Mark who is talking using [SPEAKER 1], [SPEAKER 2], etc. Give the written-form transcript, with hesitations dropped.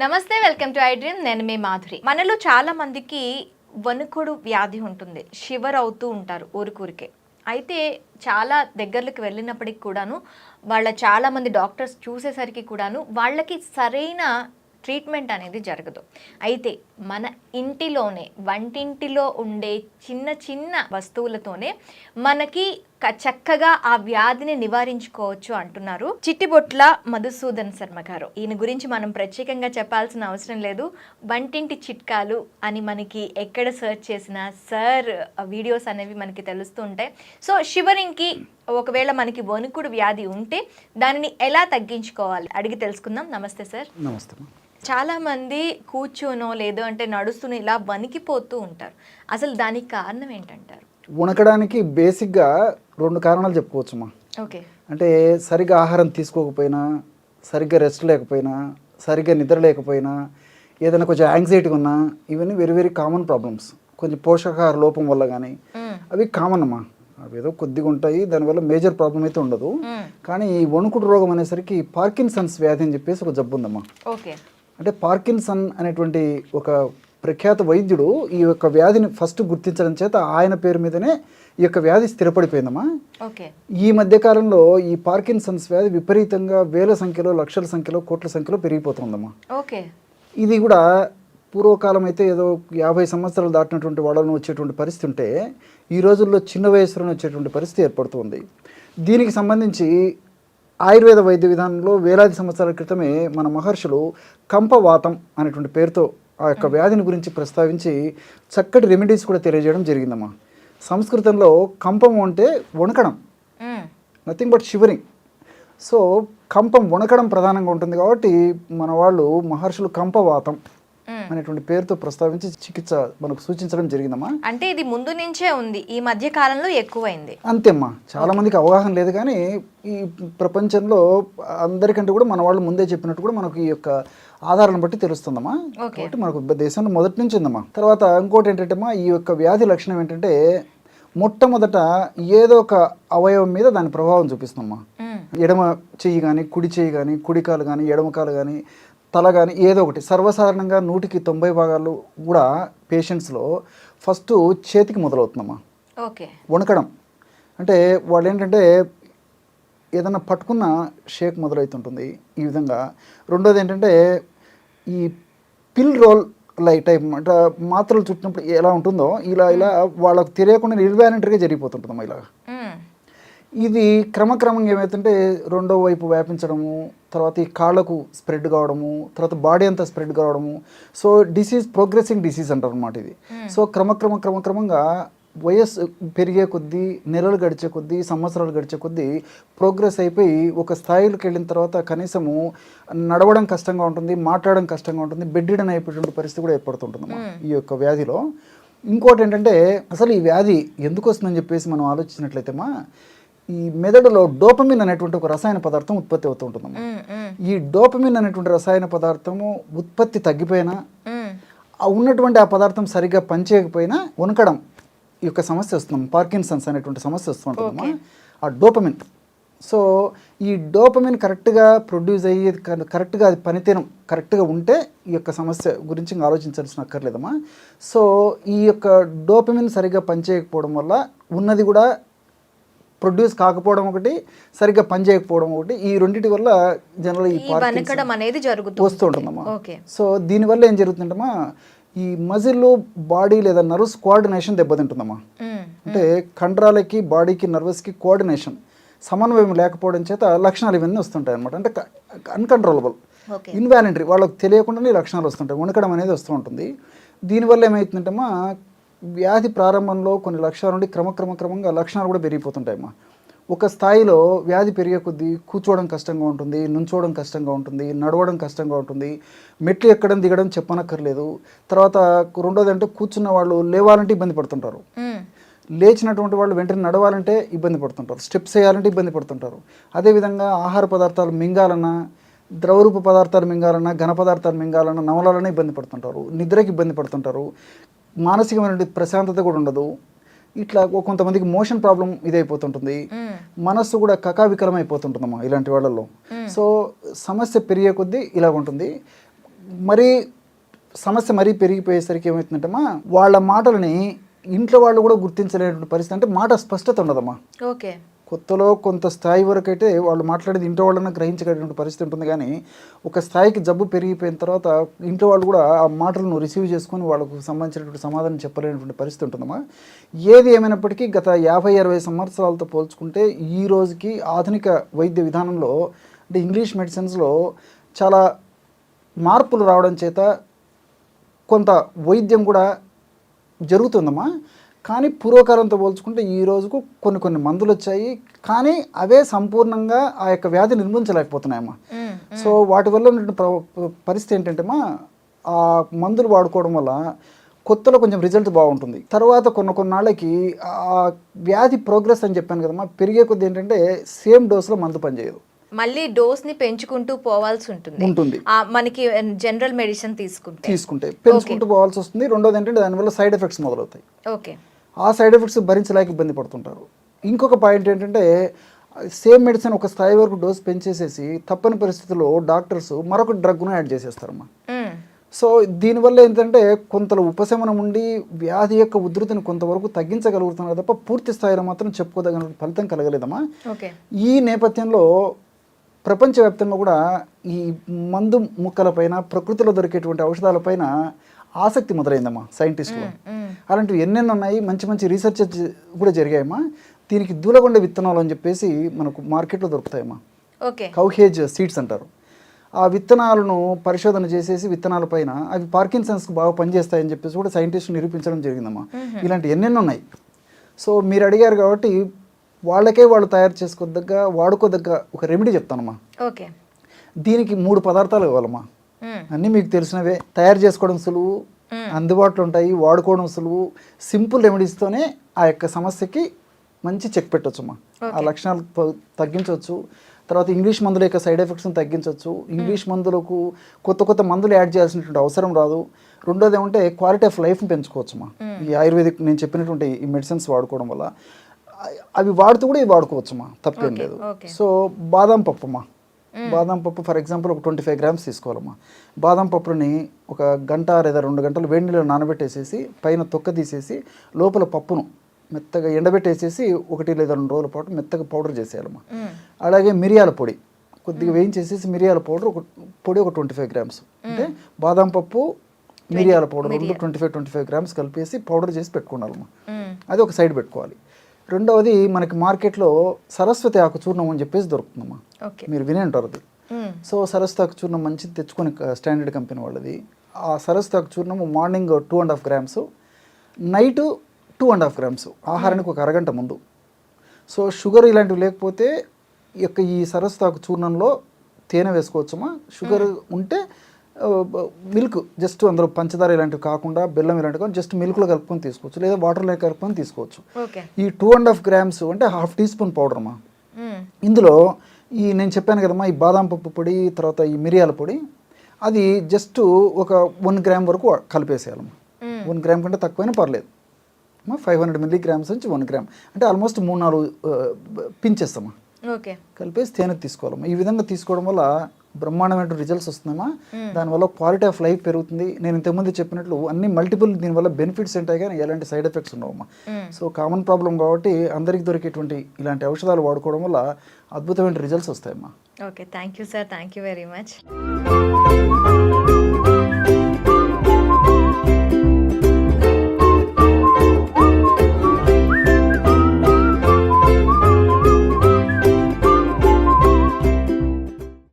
[SPEAKER 1] నమస్తే, welcome to I dream. నేను మీ మాధురి. మనలో చాలా మందికి వణుకుడు వ్యాధి ఉంటుంది, షివర్ అవుతూ ఉంటారు ఊరికే. అయితే చాలా దగ్గరలకు వెళ్ళినప్పటికి కూడాను చాలా మంది డాక్టర్స్ చూసేసరికి కూడాను వాళ్ళకి సరైన ట్రీట్మెంట్ అనేది జరగదు. అయితే మన ఇంటిలోనే వంటింటిలో ఉండే చిన్న చిన్న వస్తువులతోనే మనకి చక్కగా ఆ వ్యాధిని నివారించుకోవచ్చు అంటున్నారు చిట్టిబొట్ల మధుసూదన్ శర్మ గారు. ఈయన గురించి మనం ప్రత్యేకంగా చెప్పాల్సిన అవసరం లేదు. వంటింటి చిట్కాలు అని మనకి ఎక్కడ సెర్చ్ చేసినా సార్ వీడియోస్ అనేవి మనకి తెలుస్తూ ఉంటాయి. సో షివరింగ్కి ఒకవేళ మనకి వణుకుడు వ్యాధి ఉంటే దానిని ఎలా తగ్గించుకోవాలి అడిగి తెలుసుకుందాం. నమస్తే సార్.
[SPEAKER 2] నమస్తే.
[SPEAKER 1] చాలా మంది కూర్చోనో లేదో అంటే నడుస్తూనే ఇలా వణికిపోతూ ఉంటారు. అసలు దానికి కారణం ఏంటంటారు?
[SPEAKER 2] వణకడానికి బేసిక్గా 2 కారణాలు చెప్పుకోవచ్చుమా.
[SPEAKER 1] ఓకే.
[SPEAKER 2] అంటే సరిగ్గా ఆహారం తీసుకోకపోయినా, సరిగ్గా రెస్ట్ లేకపోయినా, సరిగ్గా నిద్ర లేకపోయినా, ఏదైనా కొంచెం యాంగ్జైటీ ఉన్నా, ఇవన్నీ వెరీ వెరీ కామన్ ప్రాబ్లమ్స్. కొంచెం పోషకాహార లోపం వల్ల కానీ అవి కామన్ అమ్మా. అవి ఏదో కొద్దిగా ఉంటాయి, దానివల్ల మేజర్ ప్రాబ్లం అయితే ఉండదు. కానీ ఈ వణుకుడు రోగం అనేసరికి పార్కిన్సన్స్ వ్యాధి అని చెప్పేసి ఒక జబ్బు ఉందమ్మా.
[SPEAKER 1] ఓకే.
[SPEAKER 2] అంటే పార్కిన్సన్ అనేటువంటి ఒక ప్రఖ్యాత వైద్యుడు ఈ యొక్క వ్యాధిని ఫస్ట్ గుర్తించడం చేత ఆయన పేరు మీదనే ఈ యొక్క వ్యాధి స్థిరపడిపోయిందమ్మా.
[SPEAKER 1] ఓకే.
[SPEAKER 2] ఈ మధ్యకాలంలో ఈ పార్కిన్సన్స్ వ్యాధి విపరీతంగా వేల సంఖ్యలో, లక్షల సంఖ్యలో, కోట్ల సంఖ్యలో పెరిగిపోతుందమ్మా.
[SPEAKER 1] ఓకే.
[SPEAKER 2] ఇది కూడా పూర్వకాలం అయితే ఏదో 50 సంవత్సరాలు దాటినటువంటి వాళ్ళను వచ్చేటువంటి పరిస్థితి ఉంటే ఈ రోజుల్లో చిన్న వయసులోనే వచ్చేటువంటి పరిస్థితి ఏర్పడుతుంది. దీనికి సంబంధించి ఆయుర్వేద వైద్య విధానంలో వేలాది సంవత్సరాల క్రితమే మన మహర్షులు కంపవాతం అనేటువంటి పేరుతో ఆ యొక్క వ్యాధిని గురించి ప్రస్తావించి చక్కటి రెమెడీస్ కూడా తెలియజేయడం జరిగిందమ్మా. సంస్కృతంలో కంపం అంటే వణకడం, నథింగ్ బట్ షివరింగ్. సో కంపం వణకడం ప్రధానంగా ఉంటుంది కాబట్టి మన వాళ్ళు మహర్షులు కంపవాతం అనేటువంటి పేరుతో ప్రస్తావించి చికిత్స మనకు సూచించడం జరిగిందమ్మా.
[SPEAKER 1] అంటే ఇది ముందు నుంచే ఉంది, ఈ మధ్య కాలంలో ఎక్కువైంది
[SPEAKER 2] అంతేమ్మా. చాలా మందికి అవగాహన లేదు, కానీ ఈ ప్రపంచంలో అందరికంటే కూడా మన వాళ్ళు ముందే చెప్పినట్టు కూడా మనకు ఈ యొక్క ఆధారాన్ని బట్టి తెలుస్తుందమ్మా. కాబట్టి మనకు దేశంలో మొదటి నుంచి ఉందమ్మా. తర్వాత ఇంకోటి ఏంటంటే ఈ యొక్క వ్యాధి లక్షణం ఏంటంటే మొట్టమొదట ఏదో ఒక అవయవం మీద దాని ప్రభావం చూపిస్తుందమ్మా. ఎడమ చెయ్యి కానీ, కుడి చెయ్యి కానీ, కుడికాలు కానీ, ఎడమకాలు కానీ, తల కానీ, ఏదో ఒకటి. సర్వసాధారణంగా 100% భాగాలు కూడా పేషెంట్స్లో ఫస్ట్ చేతికి మొదలవుతుందమ్మా.
[SPEAKER 1] ఓకే.
[SPEAKER 2] వణకడం అంటే వాళ్ళు ఏంటంటే ఏదన్నా పట్టుకున్న షేక్ మొదలవుతుంటుంది ఈ విధంగా. రెండోది ఏంటంటే ఈ పిల్ రోల్ టైప్ అంటే మాత్రలు చుట్టినప్పుడు ఎలా ఉంటుందో ఇలా వాళ్ళకు తెలియకుండా ఇన్వాలంటరీగా జరిగిపోతుంటుందమ్మా ఇలా. ఇది క్రమక్రమంగా ఏమవుతుంటే రెండో వైపు వ్యాపించడము, తర్వాత ఈ కాళ్ళకు స్ప్రెడ్ కావడము, తర్వాత బాడీ అంతా స్ప్రెడ్ కావడము. సో ప్రోగ్రెసింగ్ డిసీజ్ అంటారు అన్నమాట ఇది. సో క్రమక్రమంగా వయస్సు పెరిగే కొద్దీ, నెలలు గడిచే కొద్దీ, సంవత్సరాలు గడిచే కొద్దీ ప్రోగ్రెస్ అయిపోయి ఒక స్థాయిలోకి వెళ్ళిన తర్వాత కనీసము నడవడం కష్టంగా ఉంటుంది, మాట్లాడడం కష్టంగా ఉంటుంది, బెడ్రిడన్ అయిపోయేటువంటి పరిస్థితి కూడా ఏర్పడుతుంటుందమ్మా ఈ యొక్క వ్యాధిలో. ఇంకోటి ఏంటంటే అసలు ఈ వ్యాధి ఎందుకు వస్తుందని చెప్పేసి మనం ఆలోచించినట్లయితేమా, ఈ మెదడులో డోపమిన్ అనేటువంటి ఒక రసాయన పదార్థం ఉత్పత్తి అవుతూ ఉంటుందమ్మా. ఈ డోపమిన్ అనేటువంటి రసాయన పదార్థము ఉత్పత్తి తగ్గిపోయినా, ఉన్నటువంటి ఆ పదార్థం సరిగ్గా పనిచేయకపోయినా వణకడం ఈ యొక్క సమస్య వస్తుంది. పార్కిన్సన్స్ అనేటువంటి సమస్య వస్తుంటుందమ్మా ఆ డోపమిన్. సో ఈ డోపమిన్ కరెక్ట్గా ప్రొడ్యూస్ అయ్యి కరెక్ట్గా అది పనితీరం కరెక్ట్గా ఉంటే ఈ యొక్క సమస్య గురించి ఇంకా ఆలోచించాల్సిన అక్కర్లేదమ్మా. సో ఈ యొక్క డోపమిన్ సరిగ్గా పనిచేయకపోవడం వల్ల ఉన్నది కూడా ప్రొడ్యూస్ కాకపోవడం ఒకటి, సరిగ్గా పనిచేయకపోవడం ఒకటి, ఈ రెండింటి వల్ల జనరల్ ఈ
[SPEAKER 1] వణకడం అనేది
[SPEAKER 2] వస్తూ ఉంటుందమ్మా. సో దీనివల్ల ఏం జరుగుతుందమ్మా, ఈ మజిల్ బాడీ లేదా నర్వ్స్ కోఆర్డినేషన్ దెబ్బతింటుందమ్మా. అంటే కండరాలకి, బాడీకి, నర్వస్కి కోఆర్డినేషన్ సమన్వయం లేకపోవడం చేత లక్షణాలు ఇవన్నీ వస్తుంటాయి అనమాట. అంటే అన్కంట్రోలబుల్, ఇన్వాలంటరీ, వాళ్ళకి తెలియకుండానే లక్షణాలు వస్తుంటాయి, వణకడం అనేది వస్తూ ఉంటుంది. దీనివల్ల ఏమవుతుందంటమ్మా, వ్యాధి ప్రారంభంలో కొన్ని లక్షణాల నుండి క్రమంగా లక్షణాలు కూడా పెరిగిపోతుంటాయమ్మా. ఒక స్థాయిలో వ్యాధి పెరిగే కొద్దీ కూర్చోవడం కష్టంగా ఉంటుంది, నుంచోవడం కష్టంగా ఉంటుంది, నడవడం కష్టంగా ఉంటుంది, మెట్లు ఎక్కడం దిగడం చెప్పనక్కర్లేదు. తర్వాత రెండోది అంటే కూర్చున్న వాళ్ళు లేవాలంటే ఇబ్బంది పడుతుంటారు, లేచినటువంటి వాళ్ళు వెంటనే నడవాలంటే ఇబ్బంది పడుతుంటారు, స్టెప్స్ వేయాలంటే ఇబ్బంది పడుతుంటారు. అదేవిధంగా ఆహార పదార్థాలు మింగాలన్నా, ద్రవరూప పదార్థాలు మింగాలన్నా, ఘన పదార్థాలు మింగాలన్నా, నవలాలన్నా ఇబ్బంది పడుతుంటారు, నిద్రకి ఇబ్బంది పడుతుంటారు, మానసికమైన ప్రశాంతత కూడా ఉండదు. ఇట్లా కొంతమందికి మోషన్ ప్రాబ్లం ఇదైపోతుంటుంది, మనస్సు కూడా కకావికలం అయిపోతుంటుందమ్మా ఇలాంటి వాళ్ళల్లో. సో సమస్య పెరిగే కొద్దీ ఇలా ఉంటుంది. మరీ సమస్య మరీ పెరిగిపోయేసరికి ఏమవుతుందంటమ్మా, వాళ్ళ మాటలని ఇంట్లో వాళ్ళు కూడా గుర్తించలేనటువంటి పరిస్థితి. అంటే మాట స్పష్టత ఉండదమ్మా.
[SPEAKER 1] ఓకే.
[SPEAKER 2] కొత్తలో కొంత స్థాయి వరకు అయితే వాళ్ళు మాట్లాడేది ఇంట్లో వాళ్ళని గ్రహించగలిగినటువంటి పరిస్థితి ఉంటుంది. కానీ ఒక స్థాయికి జబ్బు పెరిగిపోయిన తర్వాత ఇంట్లో వాళ్ళు కూడా ఆ మాటలను రిసీవ్ చేసుకొని వాళ్ళకు సంబంధించినటువంటి సమాధానం చెప్పలేనటువంటి పరిస్థితి ఉంటుందమ్మా. ఏది ఏమైనప్పటికీ గత 50-60 సంవత్సరాలతో పోల్చుకుంటే ఈ రోజుకి ఆధునిక వైద్య విధానంలో అంటే ఇంగ్లీష్ మెడిసిన్స్లో చాలా మార్పులు రావడం చేత కొంత వైద్యం కూడా జరుగుతుందమ్మా. కానీ పూర్వకాలంతో పోల్చుకుంటే ఈ రోజుకు కొన్ని మందులు వచ్చాయి, కానీ అవే సంపూర్ణంగా ఆ యొక్క వ్యాధి నిర్మించలేకపోతున్నాయమ్మా. సో వాటి వల్ల ఉన్నటువంటి పరిస్థితి ఏంటంటేమా, ఆ మందులు వాడుకోవడం వల్ల కొత్తలో కొంచెం రిజల్ట్ బాగుంటుంది, తర్వాత కొన్నాళ్ళకి ఆ వ్యాధి ప్రోగ్రెస్ అని చెప్పాను కదమ్మా, పెరిగే కొద్ది ఏంటంటే సేమ్ డోస్లో మందు పనిచేయదు,
[SPEAKER 1] మళ్ళీ డోస్ ని పెంచుకుంటూ పోవాల్సి ఉంటుంది. మనకి జనరల్ మెడిసిన్ తీసుకుంటే
[SPEAKER 2] పెంచుకుంటూ పోవాల్సి వస్తుంది. రెండోది ఏంటంటే దానివల్ల సైడ్ ఎఫెక్ట్స్ మొదలవుతాయి.
[SPEAKER 1] ఓకే.
[SPEAKER 2] ఆ సైడ్ ఎఫెక్ట్స్ భరించలేక ఇబ్బంది పడుతుంటారు. ఇంకొక పాయింట్ ఏంటంటే సేమ్ మెడిసిన్ ఒక స్థాయి వరకు డోస్ పెంచేసేసి తప్పని పరిస్థితుల్లో డాక్టర్స్ మరొక డ్రగ్ను యాడ్ చేసేస్తారమ్మా. సో దీనివల్ల ఏంటంటే కొంత ఉపశమనం ఉండి వ్యాధి యొక్క ఉధృతిని కొంతవరకు తగ్గించగలుగుతున్నారు తప్ప పూర్తి స్థాయిలో మాత్రం చెప్పుకోదగిన ఫలితం కలగలేదమ్మా. ఈ నేపథ్యంలో ప్రపంచవ్యాప్తంగా కూడా ఈ మందు ముక్కలపైన, ప్రకృతిలో దొరికేటువంటి ఔషధాలపైన ఆసక్తి మొదలైందమ్మా సైంటిస్టులు. అలాంటివి ఎన్నెన్నో ఉన్నాయి, మంచి రీసెర్చ్ కూడా జరిగాయమ్మా. దీనికి దూలగొండ విత్తనాలు అని చెప్పేసి మనకు మార్కెట్లో దొరుకుతాయమ్మా. కౌహేజ్ సీడ్స్ అంటారు. ఆ విత్తనాలను పరిశోధన చేసేసి విత్తనాల పైన అవి పార్కిన్సన్స్కి బాగా పనిచేస్తాయని చెప్పేసి కూడా సైంటిస్టులు నిరూపించడం జరిగిందమ్మా. ఇలాంటి ఎన్నెన్నో ఉన్నాయి. సో మీరు అడిగారు కాబట్టి వాళ్ళకే వాళ్ళు తయారు చేసుకోదగ్గ, వాడుకోదగ్గ ఒక రెమెడీ చెప్తానమ్మా.
[SPEAKER 1] ఓకే.
[SPEAKER 2] దీనికి 3 పదార్థాలు కావాలమ్మా. అన్నీ మీకు తెలిసినవే, తయారు చేసుకోవడం సులువు, అందుబాటులో ఉంటాయి, వాడుకోవడం సులువు, సింపుల్ రెమెడీస్తోనే ఆ యొక్క సమస్యకి మంచి చెక్ పెట్టవచ్చమ్మా. ఆ లక్షణాలు తగ్గించవచ్చు. తర్వాత ఇంగ్లీష్ మందుల యొక్క సైడ్ ఎఫెక్ట్స్ని తగ్గించవచ్చు. ఇంగ్లీష్ మందులకు కొత్త మందులు యాడ్ చేయాల్సినటువంటి అవసరం రాదు. రెండోది ఏమంటే క్వాలిటీ ఆఫ్ లైఫ్ని పెంచుకోవచ్చమ్మా. ఈ ఆయుర్వేదిక్ నేను చెప్పినటువంటి ఈ మెడిసిన్స్ వాడుకోవడం వల్ల అవి వాడుతూ కూడా ఇవి వాడుకోవచ్చమ్మా, తప్పేం లేదు. సో బాదం పప్పు అమ్మా, బాదం పప్పు ఫర్ ఎగ్జాంపుల్ ఒక 25 గ్రామ్స్ తీసుకోవాలమ్మా. బాదం పప్పుని ఒక గంట లేదా 2 గంటలు వేడి నీళ్ళు నానబెట్టేసేసి పైన తొక్క తీసేసి లోపల పప్పును మెత్తగా ఎండబెట్టేసేసి 1 లేదా 2 రోజుల పాటు మెత్తగా పౌడర్ చేసేయాలమ్మా. అలాగే మిరియాల పొడి కొద్దిగా వేయించేసేసి మిరియాల పౌడర్ ఒక 25 గ్రామ్స్, అంటే బాదం పప్పు మిరియాల పౌడర్ 25 గ్రామ్స్ కలిపేసి పౌడర్ చేసి పెట్టుకోవాలమ్మా. అది ఒక సైడ్ పెట్టుకోవాలి. రెండవది మనకి మార్కెట్లో సరస్వతి ఆకు చూర్ణం అని చెప్పేసి దొరుకుతుందమ్మా, మీరు వినే ఉంటారు అది. సో సరస్వతి ఆకు చూర్ణం మంచిది తెచ్చుకొని, స్టాండర్డ్ కంపెనీ వాళ్ళది. ఆ సరస్వతి ఆకు చూర్ణము మార్నింగ్ 2.5 గ్రామ్స్, నైట్ 2.5 గ్రామ్స్, ఆహారానికి ఒక అరగంట ముందు. సో షుగర్ ఇలాంటివి లేకపోతే ఈ సరస్వతి ఆకు చూర్ణంలో తేనె వేసుకోవచ్చమ్మా. షుగర్ ఉంటే మిల్క్ జస్ట్ అందులో పంచదార ఇలాంటివి కాకుండా బెల్లం ఇలాంటివి జస్ట్ మిల్క్లో కలుపుకొని తీసుకోవచ్చు, లేదా వాటర్లో కలుపుకొని తీసుకోవచ్చు. ఈ 2.5 గ్రామ్స్ అంటే 1/2 టీ స్పూన్ పౌడర్ అమ్మా. ఇందులో నేను చెప్పాను కదమ్మా, ఈ బాదం పప్పు పొడి, తర్వాత ఈ మిరియాల పొడి, అది జస్ట్ ఒక 1 గ్రామ్ వరకు కలిపేసేయాలమ్మా. 1 గ్రామ్ కంటే తక్కువైనా పర్లేదు. 500 మిల్లీగ్రామ్స్ నుంచి 1 గ్రామ్ అంటే ఆల్మోస్ట్ 3-4 పించేస్తామా. కలిపేసి తేనె తీసుకోవాలమ్మా. ఈ విధంగా తీసుకోవడం వల్ల బ్రహ్మాండమైన రిజల్ట్స్ వస్తుందమ్మా. దానివల్ల క్వాలిటీ ఆఫ్ లైఫ్ పెరుగుతుంది. నేను ఇంతకుముందు చెప్పినట్లు అన్ని మల్టిపుల్ దీనివల్ల బెనిఫిట్స్ ఉంటాయి, కానీ ఎలాంటి సైడ్ ఎఫెక్ట్స్ ఉండవమ్మా. సో కామన్ ప్రాబ్లం కాబట్టి అందరికి దొరికేటువంటి ఇలాంటి ఔషధాలు వాడుకోవడం వల్ల అద్భుతమైన రిజల్ట్స్ వస్తాయమ్మా.
[SPEAKER 1] Okay, thank you sir, thank you very much.